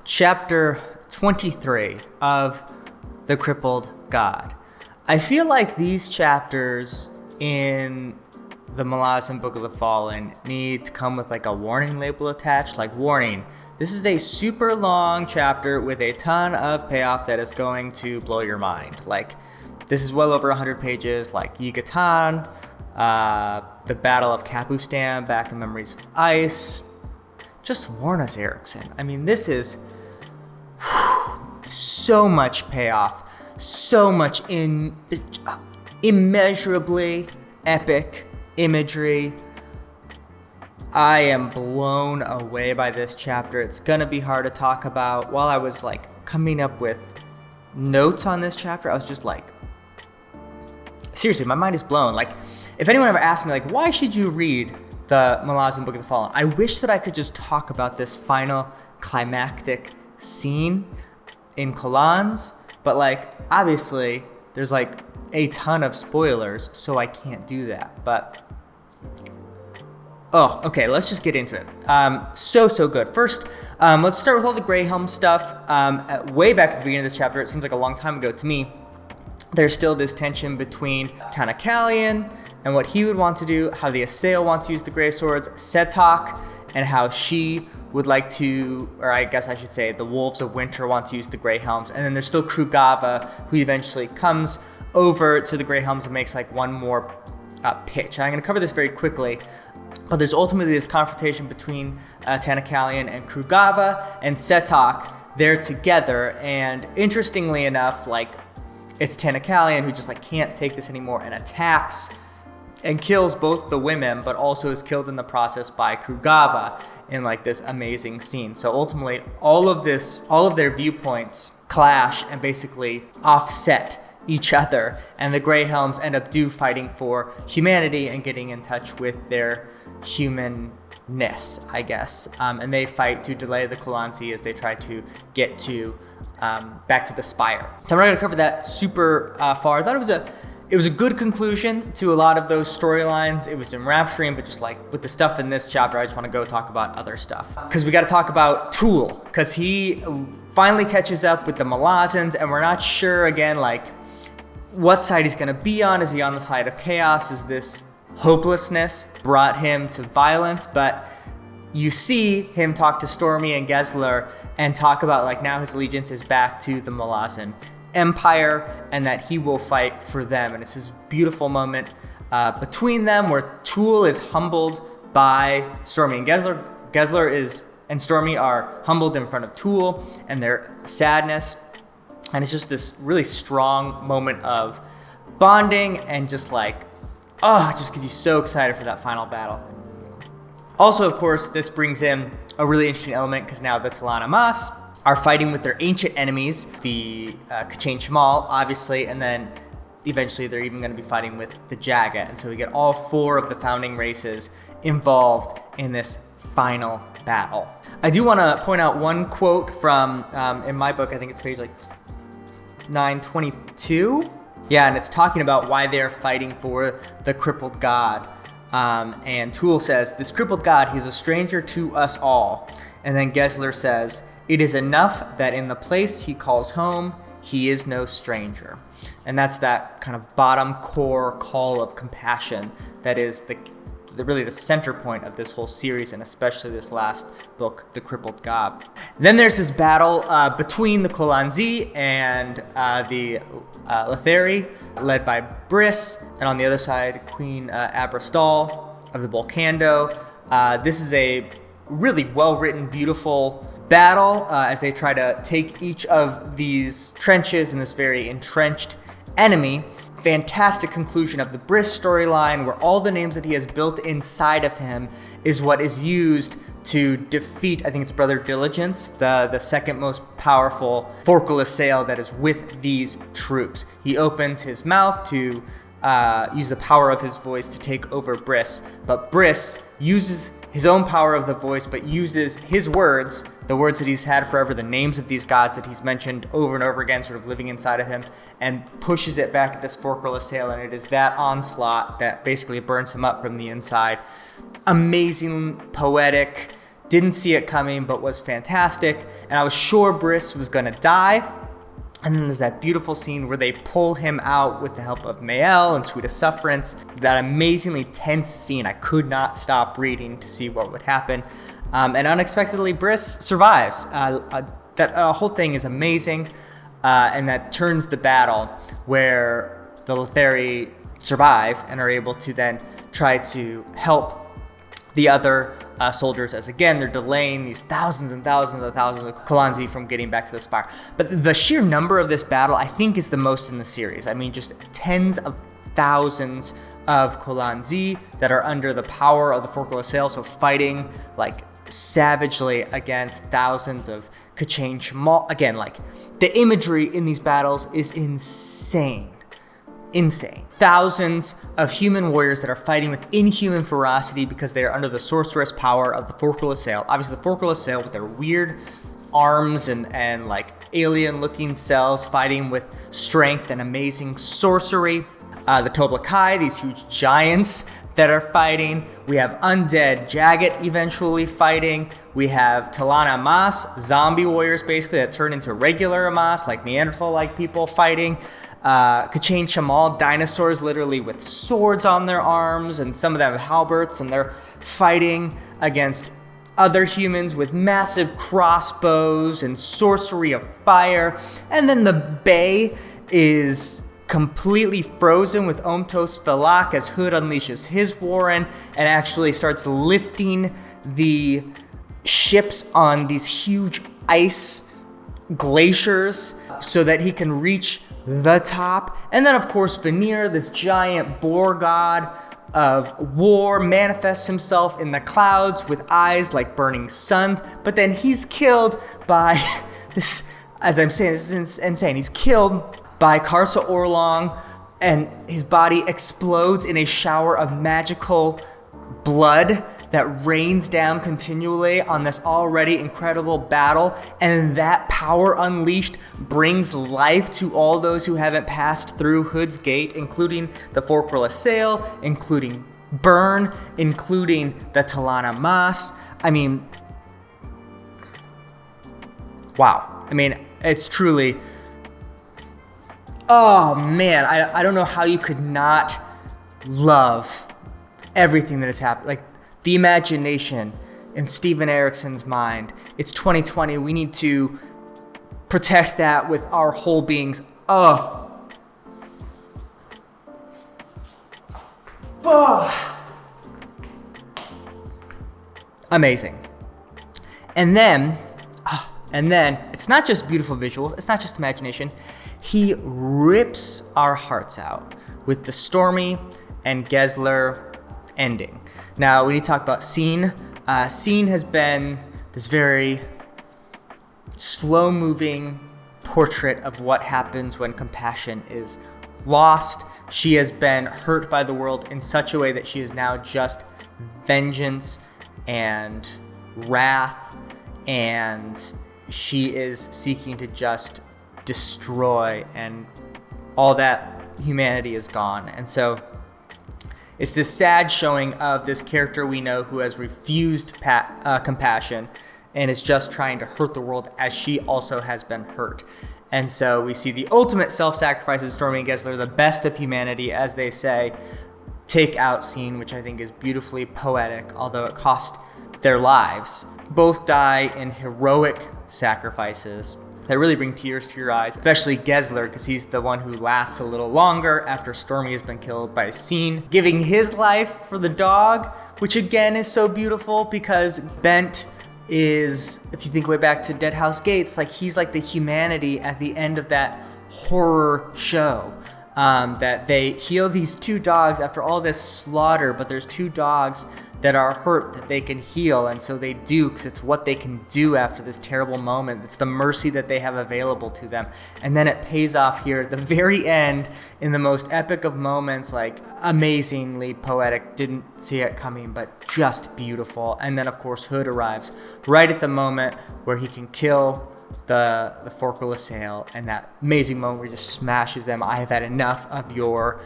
Chapter 23 of The Crippled God. I feel like these chapters in the Malazan Book of the Fallen need to come with like a warning label attached, like warning. This is a super long chapter with a ton of payoff that is going to blow your mind. Like, this is well over 100 pages, like Yigatan, the Battle of Kapustan back in Memories of Ice. Just warn us, Erickson. I mean, this is so much payoff, so much immeasurably epic imagery. I am blown away by this chapter. It's gonna be hard to talk about. While I was like coming up with notes on this chapter, I was just like, seriously, my mind is blown. Like, if anyone ever asked me, like, why should you read the Malazan Book of the Fallen? I wish that I could just talk about this final climactic scene in Kolans, but like, obviously, there's like a ton of spoilers, so I can't do that. But okay, let's just get into it. So good. First, let's start with all the Grey Helm stuff. Way back at the beginning of this chapter, it seems like a long time ago to me, there's still this tension between Tanakalian and what he would want to do, how the Assail wants to use the Grey Swords, Setok, and how she would like to, or I guess I should say, the Wolves of Winter want to use the Grey Helms. And then there's still Krugava, who eventually comes over to the Grey Helms and makes like one more pitch. I'm going to cover this very quickly, but there's ultimately this confrontation between Tanakalian and Krugava and Setok. They're together, and interestingly enough, like, it's Tanakalian who just like can't take this anymore and attacks and kills both the women, but also is killed in the process by Krugava in like this amazing scene. So ultimately, all of their viewpoints clash and basically offset each other, and the Grey Helms end up fighting for humanity and getting in touch with their humanness, I guess. And they fight to delay the Kulansi as they try to get to back to the Spire. So I'm not going to cover that super far. I thought it was a good conclusion to a lot of those storylines. It was enrapturing, but just like with the stuff in this chapter, I just want to go talk about other stuff. Because we got to talk about Tool, because he finally catches up with the Malazans, and we're not sure, again, like, what side he's going to be on. Is he on the side of chaos? Is this hopelessness brought him to violence? But you see him talk to Stormy and Gessler and talk about like now his allegiance is back to the Malazan Empire and that he will fight for them. And it's this beautiful moment between them where Tool is humbled by Stormy and Gessler. Gessler and Stormy are humbled in front of Tool and their sadness. And it's just this really strong moment of bonding and just like, it just gets you so excited for that final battle. Also, of course, this brings in a really interesting element because now the Talana Mas are fighting with their ancient enemies, the K'chain Shamal, obviously, and then eventually they're even going to be fighting with the Jaga. And so we get all four of the founding races involved in this final battle. I do want to point out one quote from, in my book, I think it's page like 922. Yeah, and it's talking about why they're fighting for the Crippled God. And Tool says, "This crippled God, he's a stranger to us all." And then Gessler says, "It is enough that in the place he calls home, he is no stranger." And that's that kind of bottom core call of compassion that is really the center point of this whole series, and especially this last book, The Crippled God. Then there's this battle between the Kulanzi and the Letheri, led by Briss, and on the other side, Queen Abrastal of the Volcando. This is a really well-written, beautiful battle as they try to take each of these trenches in this very entrenched enemy. Fantastic conclusion of the Briss storyline, where all the names that he has built inside of him is what is used to defeat, I think it's Brother Diligence, the second most powerful Forkal Assail that is with these troops. He opens his mouth to use the power of his voice to take over Briss, but Briss uses his own power of the voice, but uses his words, the words that he's had forever, the names of these gods that he's mentioned over and over again, sort of living inside of him, and pushes it back at this Forkal Assail, and it is that onslaught that basically burns him up from the inside. Amazing, poetic, Didn't see it coming, but was fantastic. And I was sure Briss was gonna die. And then there's that beautiful scene where they pull him out with the help of Mael and Sweetest Sufferance. That amazingly tense scene. I could not stop reading to see what would happen. And unexpectedly, Briss survives. That whole thing is amazing. And that turns the battle where the Lethari survive and are able to then try to help the other soldiers, as again they're delaying these thousands and thousands of Kalanzi from getting back to the Spire. But the sheer number of this battle, I think, is the most in the series. I mean, just tens of thousands of Kalanzi that are under the power of the Forkul Assail, so fighting like savagely against thousands of Kachain Shamal. Again, like the imagery in these battles is insane. Thousands of human warriors that are fighting with inhuman ferocity because they are under the sorceress power of the Forkul Assail. Obviously, the Forkul Assail with their weird arms and like alien looking cells fighting with strength and amazing sorcery. The Toblakai, these huge giants that are fighting. We have undead Jagged eventually fighting. We have Talana Amas, zombie warriors basically that turn into regular Amas, like Neanderthal-like people fighting. Kachain Shamal, dinosaurs literally with swords on their arms, and some of them have halberds, and they're fighting against other humans with massive crossbows and sorcery of fire. And then the Bay is completely frozen with Omtos Felak as Hood unleashes his warren and actually starts lifting the ships on these huge ice glaciers so that he can reach the top. And then, of course, Veneer, this giant boar god of war, manifests himself in the clouds with eyes like burning suns. But then he's killed by this, as I'm saying, this is insane. He's killed by Karsa Orlong, and his body explodes in a shower of magical blood that rains down continually on this already incredible battle. And that power unleashed brings life to all those who haven't passed through Hood's Gate, including the Forkul Assail, including Burn, including the Talana Mas. I mean, wow. I mean, it's truly, oh man, I don't know how you could not love everything that has happened. Like, the imagination in Steven Eriksson's mind. It's 2020. We need to protect that with our whole beings. Oh. Amazing. And then it's not just beautiful visuals. It's not just imagination. He rips our hearts out with the Stormy and Gessler ending. Now, we need to talk about Scene. Scene has been this very slow-moving portrait of what happens when compassion is lost. She has been hurt by the world in such a way that she is now just vengeance and wrath, and she is seeking to just destroy, and all that humanity is gone. And so it's this sad showing of this character we know who has refused compassion and is just trying to hurt the world as she also has been hurt. And so we see the ultimate self-sacrifice of Stormy and Gessler, the best of humanity, as they say, take out Scene, which I think is beautifully poetic, although it cost their lives. Both die in heroic sacrifices that really bring tears to your eyes, especially Gessler, because he's the one who lasts a little longer after Stormy has been killed by Scene, giving his life for the dog, which again is so beautiful because Bent is, if you think way back to Dead House Gates, like he's like the humanity at the end of that horror show. That they heal these two dogs after all this slaughter, but there's two dogs that are hurt that they can heal, and so they do, because it's what they can do after this terrible moment. It's the mercy that they have available to them. And then it pays off here at the very end in the most epic of moments, like amazingly poetic. Didn't see it coming, but just beautiful. And then of course Hood arrives right at the moment where he can kill the Forkul Assail, and that amazing moment where he just smashes them. I have had enough of your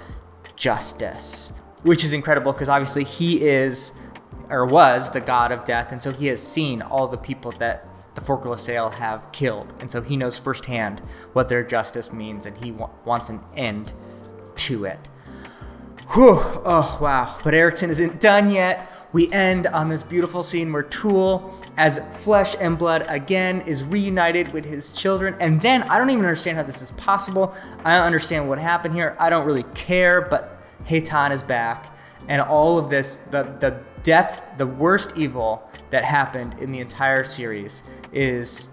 justice, which is incredible because obviously he is was the god of death, and so he has seen all the people that the Forkful of Sail have killed, and so he knows firsthand what their justice means, and he wants an end to it. Whew, oh wow. But Erikson isn't done yet. We end on this beautiful scene where Tool, as flesh and blood again, is reunited with his children. And then, I don't even understand how this is possible. I don't understand what happened here. I don't really care, but Hayton is back. And all of this, the depth, the worst evil that happened in the entire series is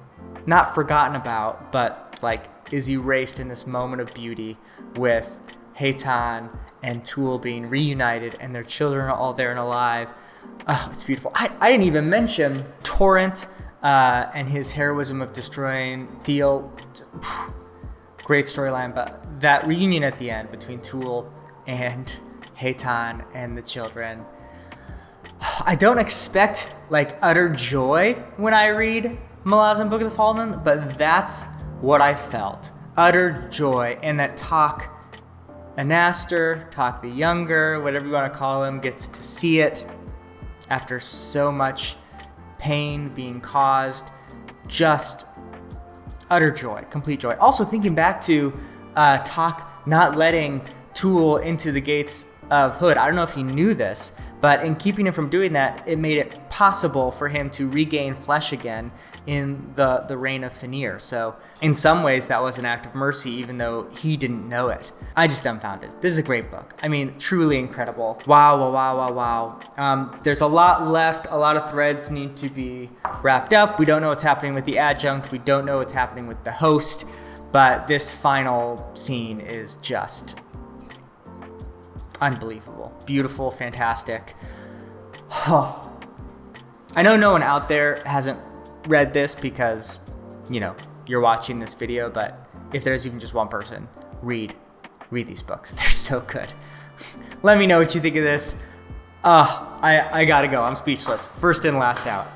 not forgotten about, but like is erased in this moment of beauty with Hayton and Tool being reunited and their children are all there and alive. Oh, it's beautiful. I didn't even mention Torrent and his heroism of destroying Theo. Great storyline, but that reunion at the end between Tool and Hayton and the children. I don't expect like utter joy when I read Malazan Book of the Fallen, but that's what I felt. Utter joy. And that Tok Anaster, Tok the Younger, whatever you want to call him, gets to see it after so much pain being caused. Just utter joy, complete joy. Also thinking back to Tok not letting Tool into the gates of Hood. I don't know if he knew this, but in keeping him from doing that, it made it possible for him to regain flesh again in the reign of Fenrir. So in some ways that was an act of mercy, even though he didn't know it. I just dumbfounded. This is a great book. I mean, truly incredible. Wow, wow, wow, wow, wow. There's a lot left. A lot of threads need to be wrapped up. We don't know what's happening with the adjunct. We don't know what's happening with the host, but this final scene is just unbelievable. Beautiful, fantastic. I know no one out there hasn't read this because, you know, you're watching this video, but if there's even just one person, read these books. They're so good. Let me know what you think of this. I gotta go. I'm speechless. First in, last out.